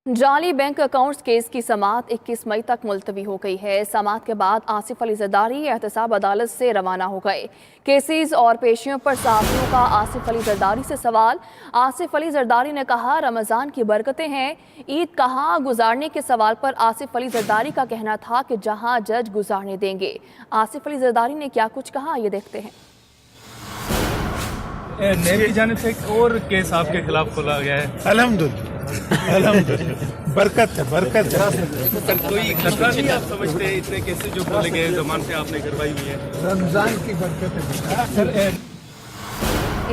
जाली bank accounts case की समाअत 21 मई तक मुलतवी हो गई है। समाअत के बाद आसिफ अली जरदारी एहतसाब अदालत से रवाना हो गए। केसेस और पेशियों पर सहाफ़ियों का आसिफ अली जरदारी से सवाल। आसिफ अली जरदारी ने कहा, रमज़ान की बरकतें हैं। ईद कहाँ गुजारने के सवाल पर आसिफ अली जरदारी का कहना था कि जहाँ जज गुजारने देंगे। आसिफ अली जरदारी ने क्या कुछ कहा, ये देखते हैं। नेब की जानिब से एक और केस आपके खिलाफ खोला गया है। अल्हम्दुलिल्लाह बरकत है, बरकत है। कोई खतरा नहीं आप समझते हैं इतने केसेस जो खोले गए जमान से आपने करवाई हुई है? रमजान की बरकत है।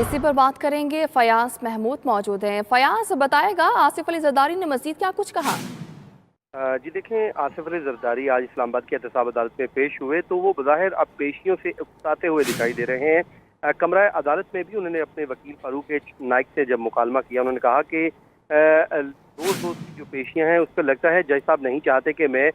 इसी पर बात करेंगे, फयाज महमूद मौजूद हैं। फयाज, बताएगा आसिफ अली जरदारी ने मजीद क्या कुछ कहा? जी देखें, आसिफ अली जरदारी आज इस्लामाबाद की एहतसाब अदालत में पेश हुए तो वो बज़ाहिर अब पेशियों से उकसाते हुए दिखाई दे रहे हैं। कमरा अदालत में भी उन्होंने अपने वकील फारूक एच नाइक से जब मुकालमा किया, उन्होंने कहा कि रोज़ की जो पेशियां हैं उस पर लगता है जज साहब नहीं चाहते कि मैं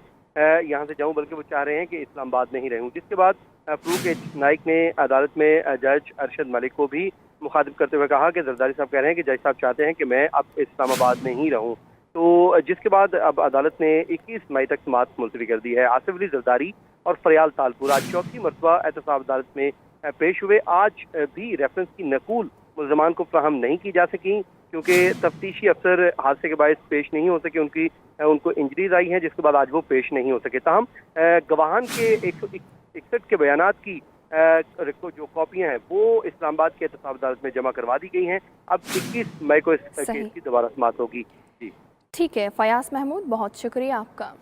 यहाँ से जाऊँ, बल्कि वो चाह रहे हैं कि इस्लामाबाद में ही रहूँ। जिसके बाद फारूक एच नाइक ने अदालत में जज अरशद मलिक को भी मुखातिब करते हुए कहा कि जरदारी साहब कह रहे हैं कि जज साहब चाहते हैं कि मैं अब इस्लामाबाद में ही रहूँ। तो जिसके बाद अब अदालत ने 21 मई तक समाअत मुलतवी कर दी है। आसिफ अली जरदारी और फरियाल तालपुर आज चौथी मरतबा एहतसाब अदालत में पेश हुए। आज भी रेफरेंस की नकूल मुल्ज़मान को फ्राहम नहीं की जा सकी क्योंकि तफ्तीशी अफसर हादसे के बायस पेश नहीं हो सके, उनको इंजरीज आई हैं, जिसके बाद आज वो पेश नहीं हो सके। ताहम गवाहान के 161 के बयानात की जो कॉपियां हैं वो इस्लामाबाद के एहतसाब अदालत में जमा करवा दी गई हैं। अब 21 मई को इस केस की दोबारा समाअत होगी। जी ठीक है फयाज महमूद, बहुत शुक्रिया आपका।